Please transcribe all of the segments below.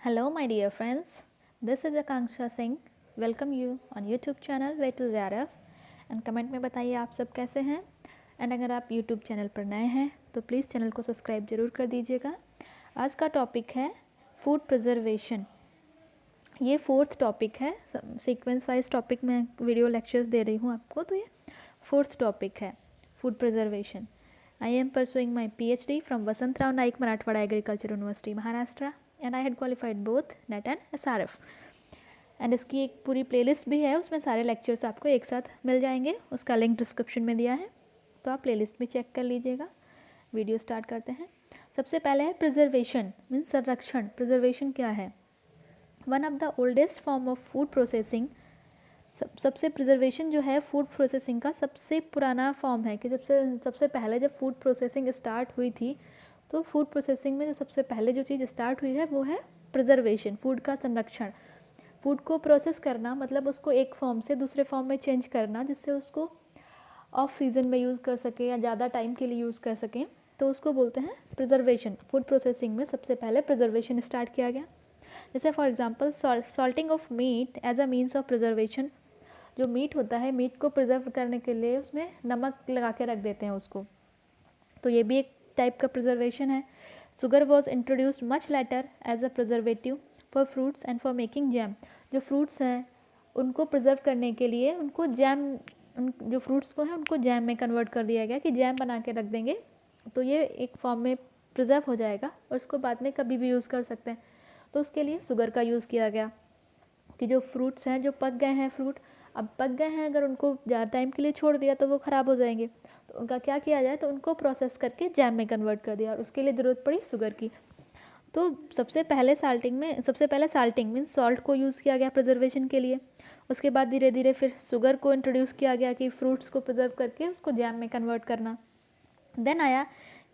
Hello, my dear friends. This is Akanksha Singh. Welcome you on YouTube channel Way to ZRF. And comment में बताइए आप सब कैसे हैं। एंड अगर आप YouTube चैनल पर नए हैं तो प्लीज़ चैनल को सब्सक्राइब ज़रूर कर दीजिएगा। आज का टॉपिक है फूड प्रिजर्वेशन। ये फोर्थ टॉपिक है, सीक्वेंस वाइज टॉपिक में वीडियो लेक्चर्स दे रही हूँ आपको, तो ये फोर्थ टॉपिक है food preservation. I am pursuing my PhD from Vasantrao Naik Marathwada agriculture university Maharashtra and I had qualified both net and SRF। And इसकी एक पूरी प्लेलिस्ट भी है, उसमें सारे लेक्चर्स आपको एक साथ मिल जाएंगे, उसका लिंक डिस्क्रिप्शन में दिया है, तो आप प्लेलिस्ट भी चेक कर लीजिएगा। वीडियो स्टार्ट करते हैं। सबसे पहले है प्रिजर्वेशन, मीन्स संरक्षण। प्रिजर्वेशन क्या है? One of the oldest form of food processing. सबसे प्रिजर्वेशन जो है फूड प्रोसेसिंग का सबसे पुराना फॉर्म है कि सबसे पहले जब फूड प्रोसेसिंग स्टार्ट हुई थी तो फूड प्रोसेसिंग में जो सबसे पहले जो चीज़ स्टार्ट हुई है वो है प्रिजर्वेशन, फूड का संरक्षण। फूड को प्रोसेस करना मतलब उसको एक फॉर्म से दूसरे फॉर्म में चेंज करना, जिससे उसको ऑफ सीज़न में यूज़ कर सकें या ज़्यादा टाइम के लिए यूज़ कर सकें, तो उसको बोलते हैं प्रिजर्वेशन। फूड प्रोसेसिंग में सबसे पहले प्रिजर्वेशन स्टार्ट किया गया। जैसे for example salting of meat as a means of preservation. जो मीट होता है, मीट को प्रिजर्व करने के लिए उसमें नमक लगा के रख देते हैं उसको, तो ये भी एक टाइप का प्रिजर्वेशन है। Sugar was introduced much later as a preservative for fruits and for making jam. जो फ्रूट्स हैं उनको प्रिजर्व करने के लिए उनको जैम, जो फ्रूट्स को है उनको जैम में कन्वर्ट कर दिया गया कि जैम बना के रख देंगे तो ये एक फॉर्म में प्रिजर्व हो जाएगा और उसको बाद में कभी भी यूज़ कर सकते हैं। तो उसके लिए शुगर का यूज़ किया गया कि जो फ्रूट्स हैं, जो पक गए हैं फ्रूट, अब पक गए हैं, अगर उनको ज़्यादा टाइम के लिए छोड़ दिया तो वो ख़राब हो जाएंगे, तो उनका क्या किया जाए, तो उनको प्रोसेस करके जैम में कन्वर्ट कर दिया और उसके लिए ज़रूरत पड़ी शुगर की। तो सबसे पहले साल्टिंग मीन्स सॉल्ट को यूज़ किया गया प्रिजर्वेशन के लिए। उसके बाद धीरे धीरे फिर शुगर को इंट्रोड्यूस किया गया कि फ्रूट्स को प्रिजर्व करके उसको जैम में कन्वर्ट करना। देन आया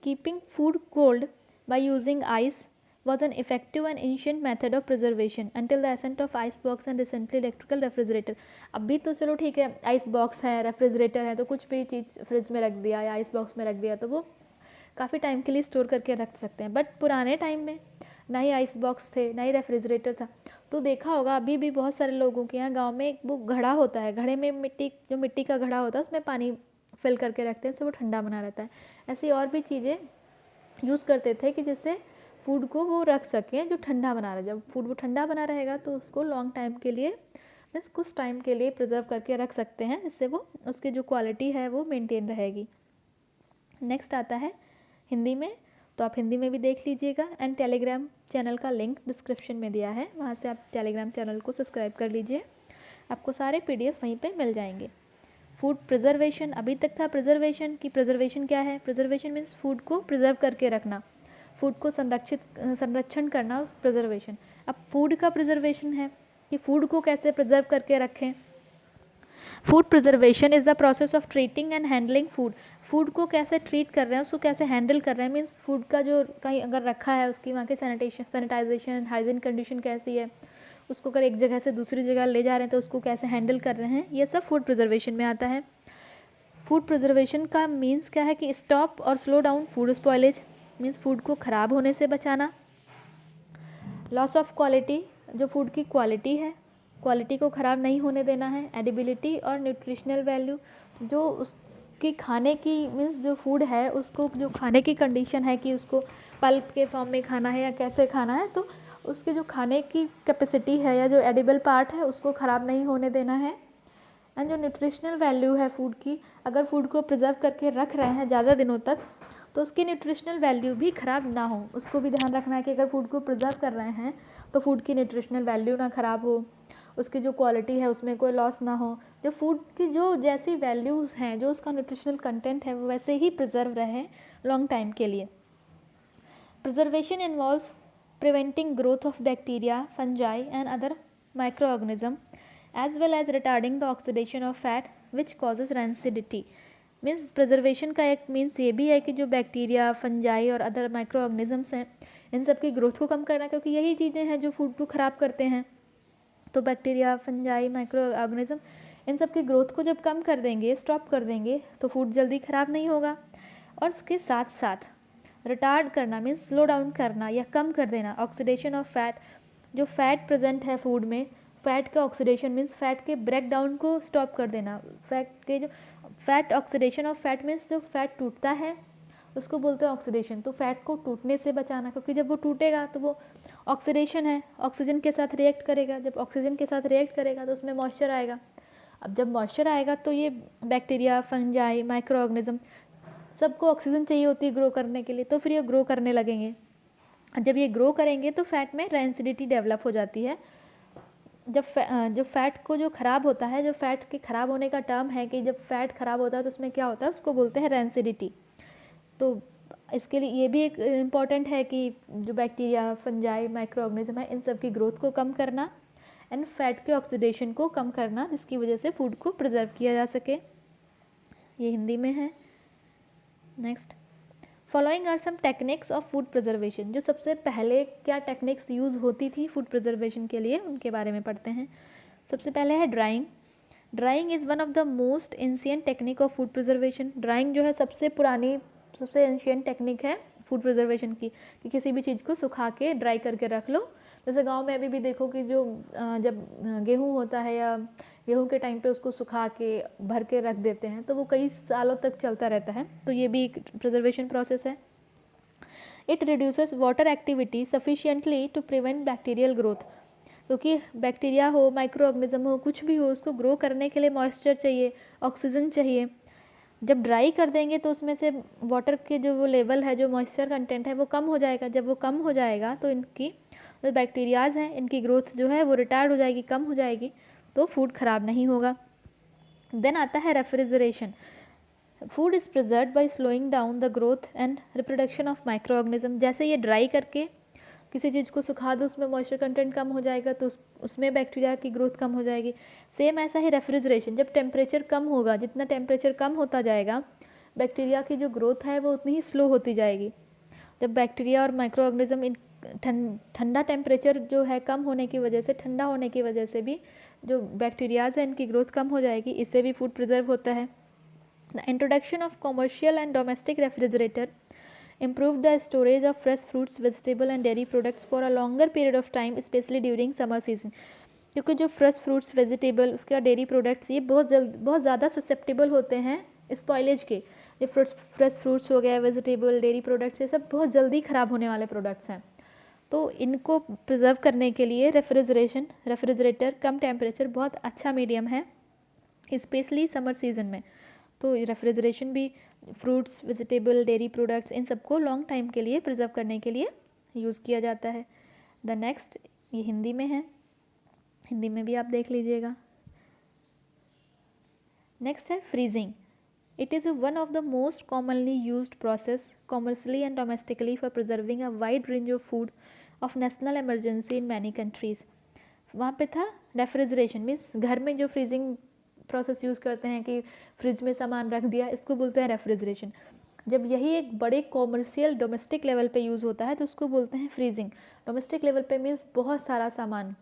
keeping food cold by using ice was an effective and ancient method of preservation until the ascent of ice box and recently electrical refrigerator। अभी तो चलो ठीक है, आइस बॉक्स है, रेफ्रिजरेटर है, तो कुछ भी चीज़ फ्रिज में रख दिया या आइस बॉक्स में रख दिया तो वो काफ़ी टाइम के लिए स्टोर करके रख सकते हैं। बट पुराने टाइम में ना ही आइस बॉक्स थे ना ही रेफ्रिजरेटर था, तो देखा होगा अभी भी बहुत सारे लोगों के यहाँ गाँव में एक वो घड़ा होता है, घड़े में मिट्टी का घड़ा होता है, उसमें पानी फिल करके रखते हैं, इससे वो ठंडा बना रहता है। ऐसी और भी चीज़ें यूज़ करते थे कि जिससे फूड को वो रख सकें जो ठंडा बना रहे। जब फूड वो ठंडा बना रहेगा तो उसको लॉन्ग टाइम के लिए, मीन्स कुछ टाइम के लिए प्रिजर्व करके रख सकते हैं, जिससे वो उसकी जो क्वालिटी है वो मेंटेन रहेगी। नेक्स्ट आता है हिंदी में, तो आप हिंदी में भी देख लीजिएगा एंड टेलीग्राम चैनल का लिंक डिस्क्रिप्शन में दिया है, वहाँ से आप टेलीग्राम चैनल को सब्सक्राइब कर लीजिए, आपको सारे PDF वहीं पर मिल जाएंगे। फूड प्रिजर्वेशन, अभी तक था प्रिजर्वेशन की प्रिजर्वेशन क्या है। प्रिजर्वेशन मीन्स फूड को प्रिजर्व करके रखना, फूड को संरक्षण करना, उस प्रिजर्वेशन। अब फूड का प्रिजर्वेशन है कि फूड को कैसे प्रिजर्व करके रखें। Food preservation is the process of treating and handling food. Food को कैसे ट्रीट कर रहे हैं, उसको कैसे हैंडल कर रहे हैं, मीन्स फूड का जो कहीं अगर रखा है उसकी वहाँ की सैनिटाइजेशन हाइजीन कंडीशन कैसी है, उसको अगर एक जगह से दूसरी जगह ले जा रहे हैं तो उसको कैसे हैंडल कर रहे हैं, ये सब फूड प्रिजर्वेशन में आता है। फूड प्रिजर्वेशन का मीन्स क्या है कि स्टॉप और slow down food spoilage, means food को ख़राब होने से बचाना। लॉस ऑफ क्वालिटी, जो फूड की क्वालिटी है, क्वालिटी को ख़राब नहीं होने देना है। एडिबिलिटी और न्यूट्रिशनल वैल्यू, जो उसकी खाने की मीन्स जो फूड है उसको जो खाने की कंडीशन है कि उसको पल्प के फॉर्म में खाना है या कैसे खाना है, तो उसकी जो खाने की कैपेसिटी है या जो एडिबल पार्ट है उसको ख़राब नहीं होने देना है। एंड जो न्यूट्रिशनल वैल्यू है फूड की, अगर फूड को प्रिजर्व करके रख रहे हैं ज़्यादा दिनों तक तो उसकी न्यूट्रिशनल वैल्यू भी ख़राब ना हो, उसको भी ध्यान रखना है कि अगर फूड को प्रिजर्व कर रहे हैं तो फूड की न्यूट्रिशनल वैल्यू ना ख़राब हो, उसकी जो क्वालिटी है उसमें कोई लॉस ना हो, जो फूड की जो जैसी वैल्यूज़ हैं, जो उसका न्यूट्रिशनल कंटेंट है वो वैसे ही प्रिजर्व रहे लॉन्ग टाइम के लिए। Preservation involves preventing growth of bacteria, fungi and other micro organism as well as retarding the oxidation of fat which causes rancidity। Means preservation का एक मीन्स ये भी है कि जो बैक्टीरिया, फंजाई और अदर माइक्रो ऑर्गेनिजम्स हैं इन सब की ग्रोथ को कम करना, क्योंकि यही चीज़ें हैं जो फूड को ख़राब करते हैं। तो बैक्टीरिया, फंजाई, माइक्रो ऑर्गेनिज्म, इन सब की ग्रोथ को जब कम कर देंगे, स्टॉप कर देंगे, तो फूड जल्दी ख़राब नहीं होगा। और इसके साथ साथ रिटार्ड करना मीन्स स्लो डाउन करना या कम कर देना ऑक्सीडेशन ऑफ फैट, जो फैट प्रेजेंट है फूड में, फैट का ऑक्सीडेशन मीन्स फैट के ब्रेक डाउन को स्टॉप कर देना। फैट के जो fat oxidation of fat means जो फैट टूटता है उसको बोलते हैं ऑक्सीडेशन। तो फैट को टूटने से बचाना, क्योंकि जब वो टूटेगा तो वो ऑक्सीडेशन है, ऑक्सीजन के साथ रिएक्ट करेगा। जब ऑक्सीजन के साथ रिएक्ट करेगा तो उसमें मॉइस्चर आएगा। अब जब मॉइस्चर आएगा तो ये बैक्टीरिया, फंजाई, माइक्रो ऑर्गेनिज्म सबको ऑक्सीजन चाहिए होती है ग्रो करने के लिए, तो फिर ये ग्रो करने लगेंगे। जब ये ग्रो करेंगे तो फैट में रेंसिडिटी डेवलप हो जाती है। जब फैट को जो ख़राब होता है, जो फैट के ख़राब होने का टर्म है कि जब फैट ख़राब होता है तो उसमें क्या होता है, उसको बोलते हैं रेंसिडिटी। तो इसके लिए ये भी एक इम्पॉर्टेंट है कि जो बैक्टीरिया, फंजाई, माइक्रो ऑर्गेनिज्म है, इन सब की ग्रोथ को कम करना एंड फैट के ऑक्सीडेशन को कम करना, जिसकी वजह से फूड को प्रिजर्व किया जा सके। ये हिंदी में है। Next, following are some techniques of food preservation. जो सबसे पहले क्या टेक्निक्स यूज़ होती थी फूड प्रिजर्वेशन के लिए, उनके बारे में पढ़ते हैं। सबसे पहले है drawing. Drawing is one of the most ancient technique of food preservation. Drawing जो है सबसे पुरानी, सबसे एंशिएंट टेक्निक है फूड प्रिजर्वेशन की, कि किसी भी चीज़ को सुखा के ड्राई करके रख लो। जैसे गांव में अभी भी देखो कि जो जब गेहूं होता है या गेहूं के टाइम पे उसको सुखा के भर के रख देते हैं तो वो कई सालों तक चलता रहता है। तो ये भी एक प्रिजर्वेशन प्रोसेस है। It reduces water activity sufficiently to prevent bacterial growth. क्योंकि बैक्टीरिया हो, माइक्रो ऑर्गेनिज्म हो, कुछ भी हो, उसको ग्रो करने के लिए मॉइस्चर चाहिए, ऑक्सीजन चाहिए। जब ड्राई कर देंगे तो उसमें से वाटर के जो वो लेवल है, जो मॉइस्चर कंटेंट है, वो कम हो जाएगा। जब वो कम हो जाएगा तो इनकी जो बैक्टीरियाज़ हैं, इनकी ग्रोथ जो है वो रिटार्ड हो जाएगी, कम हो जाएगी, तो फूड ख़राब नहीं होगा। देन आता है refrigeration. Food is preserved by slowing down the growth and reproduction of microorganism. जैसे ये ड्राई करके किसी चीज़ को सुखा दो, उसमें मॉइस्चर कंटेंट कम हो जाएगा तो उसमें बैक्टीरिया की ग्रोथ कम हो जाएगी। सेम ऐसा ही रेफ्रिजरेशन, जब टेम्परेचर कम होगा, जितना टेम्परेचर कम होता जाएगा, बैक्टीरिया की जो ग्रोथ है वो उतनी ही स्लो होती जाएगी। जब बैक्टीरिया और माइक्रो ऑर्गेनिज्म इन ठंडा टेम्परेचर जो है कम होने की वजह से, ठंडा होने की वजह से भी जो बैक्टीरियाज हैं इनकी ग्रोथ कम हो जाएगी, इससे भी फूड प्रिजर्व होता है। The introduction of commercial and domestic refrigerator improved the storage of fresh fruits, vegetable and dairy products for a longer period of time, especially during summer season। क्योंकि जो फ्रेश फ्रूट्स, वेजिटेबल, उसके बाद dairy products, ये बहुत ज़्यादा susceptible होते हैं spoilage के। ये फ्रेश फ्रूट्स हो गया, वेजिटेबल, डेयरी प्रोडक्ट्स, ये सब बहुत जल्दी ख़राब होने वाले प्रोडक्ट्स हैं। तो इनको प्रिजर्व करने के लिए रेफ्रिजरेटर कम टेम्परेचर बहुत अच्छा मीडियम है, स्पेशली समर सीजन में। तो रेफ्रिजरेशन भी फ्रूट्स, वेजिटेबल, डेयरी प्रोडक्ट्स, इन सबको लॉन्ग टाइम के लिए प्रिजर्व करने के लिए यूज़ किया जाता है। द नेक्स्ट, ये हिंदी में है, हिंदी में भी आप देख लीजिएगा। नेक्स्ट है freezing. It is one of the most commonly used process commercially and domestically for preserving a wide range of food of national emergency in many countries. वहाँ पे था रेफ्रिजरेशन, मीन्स घर में जो फ्रीजिंग प्रोसेस यूज़ करते हैं कि fridge में सामान रख दिया, इसको बोलते हैं रेफ्रिजरेशन। जब यही एक बड़े कॉमर्शियल डोमेस्टिक लेवल पे यूज़ होता है तो उसको बोलते हैं फ्रीजिंग। डोमेस्टिक लेवल पे मीन्स बहुत सारा सामान,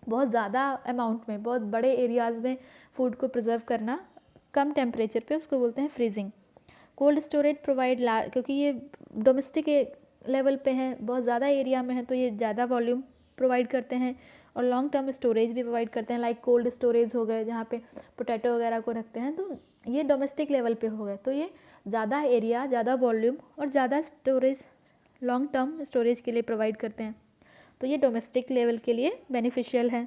बहुत ज़्यादा अमाउंट में, बहुत बड़े एरियाज़ में फूड को प्रिजर्व करना कम टेम्परेचर पे, उसको बोलते हैं फ्रीजिंग। कोल्ड स्टोरेज प्रोवाइड क्योंकि ये डोमेस्टिक लेवल पे है, बहुत ज़्यादा एरिया में है, तो ये ज़्यादा वॉल्यूम प्रोवाइड करते हैं और लॉन्ग टर्म स्टोरेज भी प्रोवाइड करते हैं। लाइक कोल्ड स्टोरेज हो गए, जहाँ पे पोटैटो वगैरह को रखते हैं, तो ये डोमेस्टिक लेवल पे हो गए। तो ये ज़्यादा एरिया, ज़्यादा वॉल्यूम और ज़्यादा स्टोरेज, लॉन्ग टर्म स्टोरेज के लिए प्रोवाइड करते हैं, तो ये डोमेस्टिक लेवल के लिए बेनिफिशियल है।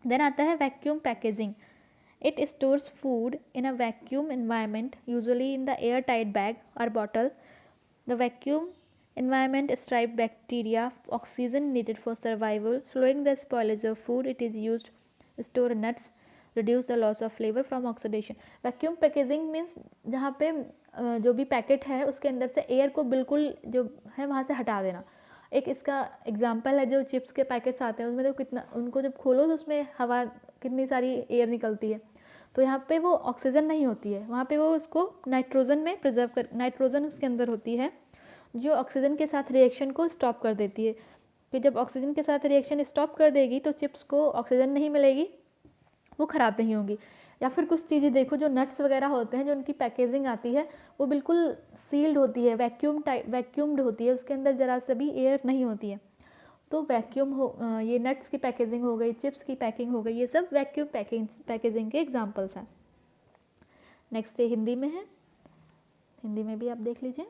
देन आता है vacuum packaging. It stores food in a vacuum environment, usually in the air tight bag और bottle. The vacuum environment strips bacteria oxygen needed for survival, slowing the spoilage of food. It is used to store nuts, reduce the loss of flavor from oxidation। Vacuum packaging means जहाँ पे जो भी packet है उसके अंदर से air को बिल्कुल जो है वहाँ से हटा देना। एक इसका एग्जांपल है जो चिप्स के पैकेट्स आते हैं, उसमें तो कितना, उनको जब खोलो तो उसमें हवा, कितनी सारी एयर निकलती है, तो यहाँ पे वो ऑक्सीजन नहीं होती है, वहाँ पे वो उसको नाइट्रोजन में प्रिजर्व कर, नाइट्रोजन उसके अंदर होती है जो ऑक्सीजन के साथ रिएक्शन को स्टॉप कर देती है। कि जब ऑक्सीजन के साथ रिएक्शन स्टॉप कर देगी तो चिप्स को ऑक्सीजन नहीं मिलेगी, वो ख़राब नहीं होंगी। या फिर कुछ चीज़ें देखो, जो नट्स वगैरह होते हैं, जो उनकी पैकेजिंग आती है वो बिल्कुल सील्ड होती है, वैक्यूम्ड होती है, उसके अंदर ज़रा सा भी एयर नहीं होती है। तो वैक्यूम हो, ये नट्स की पैकेजिंग हो गई, चिप्स की पैकिंग हो गई, ये सब वैक्यूम पैकेजिंग के एग्जांपल्स हैं। नेक्स्ट ये हिंदी में है, हिंदी में भी आप देख लीजिए।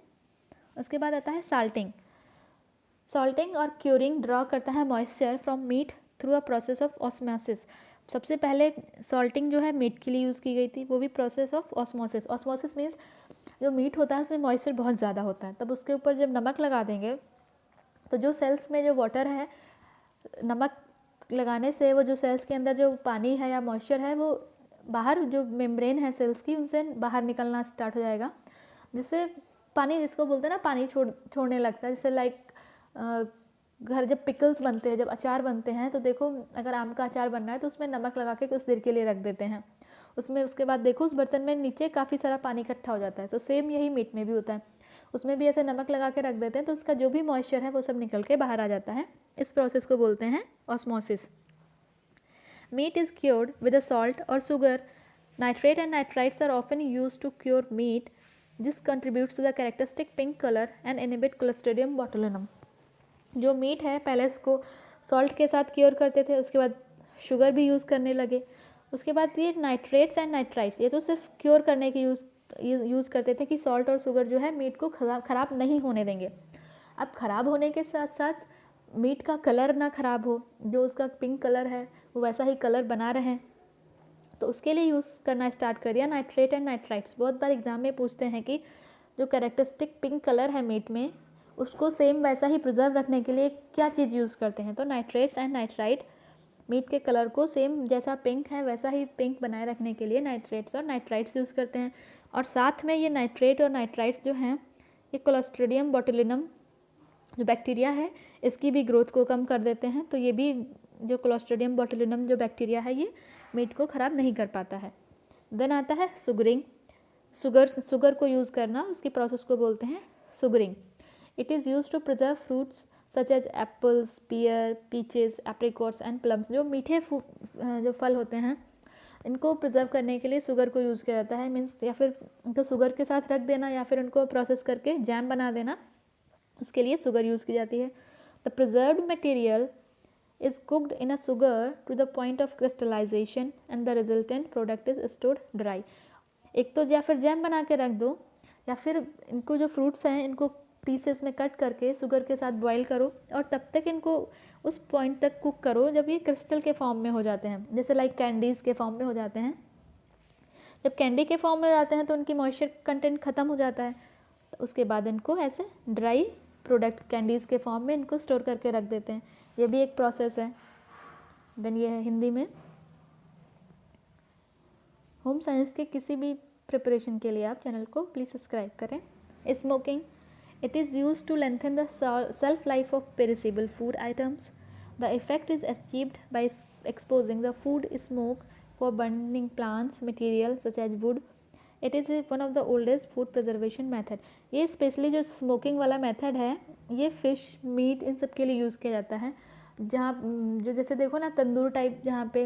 उसके बाद आता है साल्टिंग। सॉल्टिंग और क्यूरिंग ड्रॉ करता है moisture from meat through a process of osmosis. सबसे पहले सॉल्टिंग जो है मीट के लिए यूज़ की गई थी, वो भी process of osmosis. Osmosis means जो मीट होता है उसमें मॉइस्चर बहुत ज़्यादा होता है, तब उसके ऊपर जब नमक लगा देंगे तो जो सेल्स में जो वाटर है, नमक लगाने से वो जो सेल्स के अंदर जो पानी है या मॉइस्चर है वो बाहर, जो मेम्ब्रेन है सेल्स की, उनसे बाहर निकलना स्टार्ट हो जाएगा, जिससे पानी, जिसको बोलते हैं ना, पानी छोड़ने लगता है। जैसे लाइक घर जब पिकल्स बनते हैं, जब अचार बनते हैं, तो देखो अगर आम का अचार बनना है तो उसमें नमक लगा के कुछ देर के लिए रख देते हैं उसमें, उसके बाद देखो उस बर्तन में नीचे काफ़ी सारा पानी इकट्ठा हो जाता है। तो सेम यही मीट में भी होता है, उसमें भी ऐसे नमक लगा के रख देते हैं तो उसका जो भी मॉइस्चर है वो सब निकल के बाहर आ जाता है। इस प्रोसेस को बोलते हैं osmosis. Meat is cured with a salt और sugar. Nitrate and nitrites are often use to cure meat, this contributes to the characteristic pink colour and inhibit clostridium botulinum. जो मीट है पहले इसको सॉल्ट के साथ क्योर करते थे, उसके बाद शुगर भी यूज़ करने लगे, उसके बाद ये नाइट्रेट्स एंड नाइट्राइट्स, ये तो सिर्फ क्योर करने के यूज़ करते थे कि सॉल्ट और शुगर जो है मीट को ख़राब नहीं होने देंगे। अब ख़राब होने के साथ साथ मीट का कलर ना ख़राब हो, जो उसका पिंक कलर है वो वैसा ही कलर बना रहे, तो उसके लिए यूज़ करना स्टार्ट कर दिया नाइट्रेट एंड नाइट्राइट्स। बहुत बार एग्जाम में पूछते हैं कि जो कैरेक्टरिस्टिक पिंक कलर है मीट में, उसको सेम वैसा ही प्रिजर्व रखने के लिए क्या चीज़ यूज़ करते हैं, तो नाइट्रेट्स एंड नाइट्राइट मीट के कलर को सेम जैसा पिंक है वैसा ही पिंक बनाए रखने के लिए नाइट्रेट्स और नाइट्राइट्स यूज़ करते हैं। और साथ में ये नाइट्रेट और नाइट्राइट्स जो हैं ये क्लोस्ट्रिडियम बोटुलिनम जो बैक्टीरिया है इसकी भी ग्रोथ को कम कर देते हैं। तो ये भी जो क्लोस्ट्रिडियम बोटुलिनम जो बैक्टीरिया है ये मीट को ख़राब नहीं कर पाता है। देन आता है सुगरिंग। शुगर को यूज़ करना, उसकी प्रोसेस को बोलते हैं sugaring. It is use to preserve fruits such as apples, pear, peaches, apricots and plums. जो मीठे जो फल होते हैं इनको प्रिजर्व करने के लिए शुगर को यूज़ किया जाता है। मीन्स या फिर उनको शुगर के साथ रख देना या फिर उनको प्रोसेस करके जैम बना देना, उसके लिए शुगर यूज़ की जाती है। The preserved material is cooked in a sugar to the point of crystallization and the resultant product is stored dry। एक तो या फिर जैम बना के रख दो या फिर इनको जो फ्रूट्स हैं इनको पीसेस में कट करके शुगर के साथ बॉईल करो और तब तक इनको उस पॉइंट तक कुक करो जब ये क्रिस्टल के फॉर्म में हो जाते हैं, जैसे लाइक कैंडीज़ के फॉर्म में हो जाते हैं। जब कैंडी के फॉर्म में हो जाते हैं तो उनकी मॉइस्चर कंटेंट ख़त्म हो जाता है, तो उसके बाद इनको ऐसे ड्राई प्रोडक्ट कैंडीज़ के फॉर्म में इनको स्टोर करके रख देते हैं। ये भी एक प्रोसेस है। देन ये है हिंदी में। होम साइंस के किसी भी प्रिपरेशन के लिए आप चैनल को प्लीज़ सब्सक्राइब करें। Smoking, it is use to lengthen the shelf life of perishable food items. The effect is achieved by exposing the food smoke for burning plants material such as wood. It is one of the oldest food preservation method. ये specially जो smoking वाला method है ये fish, meet, इन सब के लिए use किया जाता है। जहाँ जो जैसे देखो ना तंदूर टाइप जहाँ पे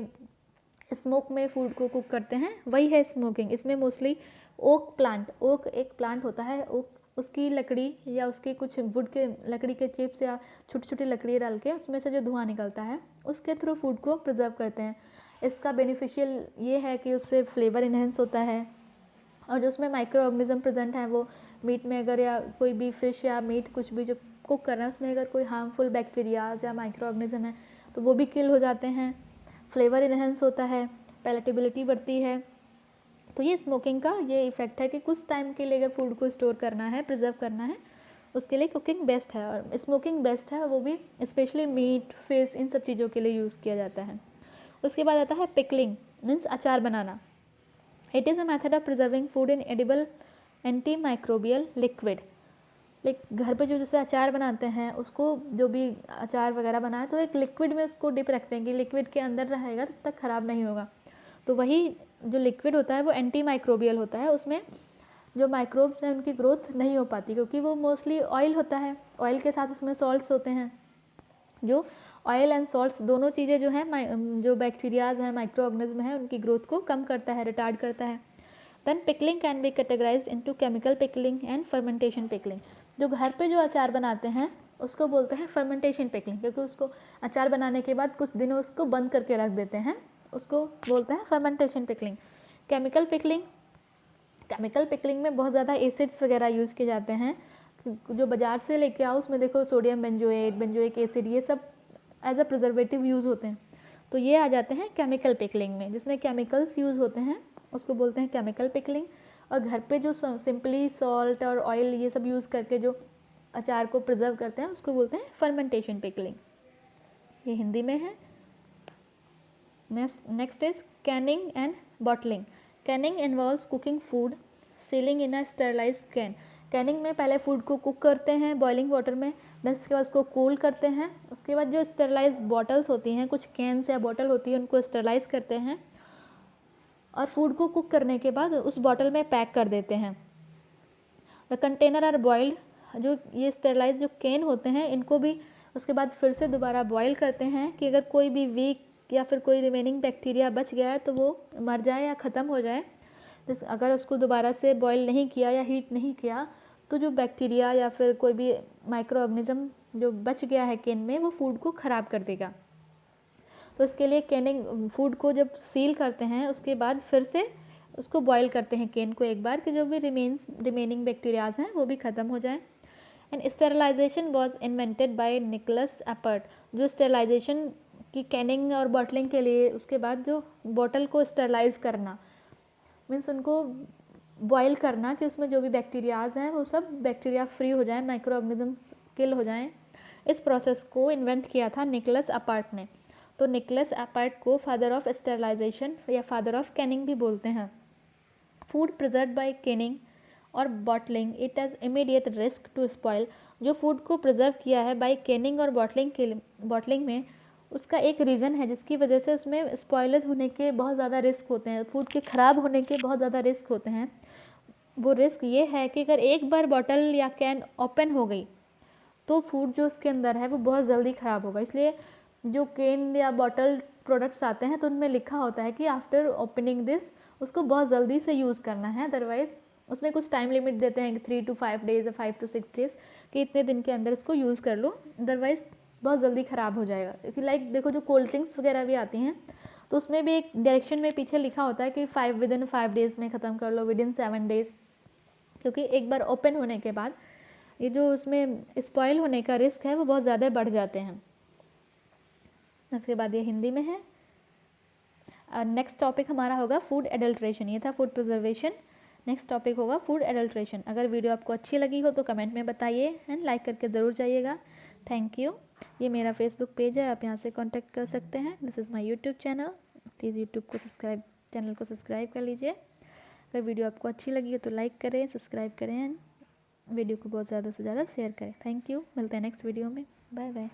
स्मोक में फूड को कुक करते हैं, वही है स्मोकिंग। इसमें मोस्टली ओक एक प्लांट होता है, ओक, उसकी लकड़ी या उसके कुछ वुड के लकड़ी के चिप्स या छोटी छोटी लकड़ी डाल के उसमें से जो धुआं निकलता है उसके थ्रू फूड को प्रिजर्व करते हैं। इसका बेनिफिशियल ये है कि उससे फ्लेवर इन्हेंस होता है और जो उसमें माइक्रो ऑर्गेनिज्म प्रेजेंट है वो मीट में अगर या कोई भी फ़िश या मीट कुछ भी जो कुक कर रहे हैं उसमें अगर कोई हार्मफुल बैक्टीरियाज या माइक्रो ऑर्गेनिज्म है तो वो भी किल हो जाते हैं। फ्लेवर इन्हेंस होता है, पैलेटेबिलिटी बढ़ती है। तो ये स्मोकिंग का ये इफ़ेक्ट है कि कुछ टाइम के लिए अगर फूड को स्टोर करना है, प्रिजर्व करना है, उसके लिए कुकिंग बेस्ट है और स्मोकिंग बेस्ट है। वो भी स्पेशली मीट, फिश, इन सब चीज़ों के लिए यूज़ किया जाता है। उसके बाद आता है पिकलिंग, मीन्स अचार बनाना। It is a method of preserving food in edible anti microbial liquid. Like घर पे जो जैसे अचार बनाते हैं उसको जो भी अचार वगैरह बनाए तो एक लिक्विड में उसको डिप रखते हैं कि लिक्विड के अंदर रहेगा तब तक ख़राब नहीं होगा। तो वही जो लिक्विड होता है वो एंटी माइक्रोबियल होता है, उसमें जो माइक्रोब्स हैं उनकी ग्रोथ नहीं हो पाती क्योंकि वो मोस्टली ऑयल होता है, ऑयल के साथ उसमें सॉल्ट्स होते हैं। जो ऑयल एंड सॉल्ट्स दोनों चीज़ें जो हैं जो बैक्टीरियाज हैं, माइक्रो ऑर्गेनिज्म हैं, उनकी ग्रोथ को कम करता है, रिटार्ड करता है। Then pickling can be categorised into chemical pickling and fermentation pickling. जो घर पे जो अचार बनाते हैं उसको बोलते हैं फर्मेंटेशन पिकलिंग, क्योंकि उसको अचार बनाने के बाद कुछ दिनों उसको बंद करके रख देते हैं, उसको बोलते हैं fermentation pickling. Chemical pickling, chemical pickling में बहुत ज़्यादा एसिड्स वगैरह यूज़ किए जाते हैं, जो बाज़ार से लेके आओ उसमें देखो सोडियम बेंजोएट, बेंजोइक एसिड, ये सब एज अ प्रिजर्वेटिव यूज़ होते हैं, तो ये आ जाते हैं केमिकल पिकलिंग में, जिसमें केमिकल्स यूज़ होते हैं, उसको बोलते हैं केमिकल पिकलिंग। और घर पे जो सिंपली सॉल्ट और ऑयल ये सब यूज़ करके जो अचार को प्रिजर्व करते हैं उसको बोलते हैं फर्मेंटेशन पिकलिंग। ये हिंदी में है। Next is Canning and bottling. Canning involves cooking food ceiling in a sterilised can. Canning में पहले फूड को कुक करते हैं बॉइलिंग वाटर में, देन उसके बाद उसको कूल करते हैं, उसके बाद जो स्टरलाइज्ड बॉटल्स होती हैं, कुछ कैन्स या बॉटल होती है, उनको स्टरलाइज करते हैं और फूड को कुक करने के बाद उस बॉटल में पैक कर देते हैं। The container are boiled. जो ये स्टरलाइज जो कैन होते हैं इनको भी उसके बाद फिर से दोबारा बॉयल करते हैं कि अगर कोई भी वीक या फिर कोई रिमेनिंग बैक्टीरिया बच गया है तो वो मर जाए या ख़त्म हो जाए। अगर उसको दोबारा से बॉयल नहीं किया या हीट नहीं किया तो जो बैक्टीरिया या फिर कोई भी माइक्रो ऑर्गेनिज्म जो बच गया है कैन में वो फूड को ख़राब कर देगा। तो इसके लिए कैनिंग, फूड को जब सील करते हैं उसके बाद फिर से उसको बॉयल करते हैं कैन को एक बार, कि जो भी रिमेनिंग बैक्टीरियाज हैं वो भी ख़त्म हो जाए। And sterilisation was invented by Nicolas Appert. जो स्टेरलाइजेशन की कैनिंग और बॉटलिंग के लिए, उसके बाद जो बॉटल को स्टेरलाइज करना मीन्स उनको बॉयल करना कि उसमें जो भी बैक्टीरियाज हैं वो सब बैक्टीरिया फ्री हो जाएं, माइक्रो ऑर्गेनिजम्स किल हो जाएं, इस प्रोसेस को इन्वेंट किया था निकोलस एपर्ट ने। तो निकोलस एपर्ट को फादर ऑफ स्टेरलाइजेशन या फादर ऑफ कैनिंग भी बोलते हैं। फूड प्रिजर्व बाय कैनिंग और bottling it has immediate risk to spoil. जो फूड को प्रिजर्व किया है बाय कैनिंग और बॉटलिंग में उसका एक रीज़न है जिसकी वजह से उसमें स्पॉयलेज होने के बहुत ज़्यादा रिस्क होते हैं, फूड के ख़राब होने के बहुत ज़्यादा रिस्क होते हैं। वो रिस्क ये है कि अगर एक बार बॉटल या कैन ओपन हो गई तो फूड जो उसके अंदर है वो बहुत जल्दी ख़राब होगा। इसलिए जो कैन या बॉटल प्रोडक्ट्स आते हैं तो उनमें लिखा होता है कि आफ्टर ओपनिंग दिस उसको बहुत जल्दी से यूज़ करना है, अदरवाइज़ उसमें कुछ टाइम लिमिट देते हैं कि 3 to 5 days या 5 to 6 days कि इतने दिन के अंदर इसको यूज़ कर लो, अदरवाइज़ बहुत जल्दी ख़राब हो जाएगा। क्योंकि लाइक देखो जो कोल्ड ड्रिंक्स वगैरह भी आती हैं तो उसमें भी एक डायरेक्शन में पीछे लिखा होता है कि विदिन 5 days में ख़त्म कर लो, विदिन 7 days, क्योंकि एक बार ओपन होने के बाद ये जो उसमें स्पॉइल होने का रिस्क है वो बहुत ज़्यादा बढ़ जाते हैं। उसके बाद ये हिंदी में है। नेक्स्ट टॉपिक हमारा होगा फूड एडल्ट्रेशन। ये था फूड प्रिजर्वेशन, नेक्स्ट टॉपिक होगा फूड एडल्ट्रेशन। अगर वीडियो आपको अच्छी लगी हो तो कमेंट में बताइए एंड लाइक करके ज़रूर जाइएगा। Thank you. ये मेरा फेसबुक पेज है, आप यहाँ से कांटेक्ट कर सकते हैं। This is my YouTube channel, please channel को सब्सक्राइब कर लीजिए। अगर वीडियो आपको अच्छी लगी हो तो लाइक करें, सब्सक्राइब करें एंड वीडियो को बहुत ज़्यादा से ज़्यादा शेयर करें। थैंक यू, मिलते हैं नेक्स्ट वीडियो में। Bye bye.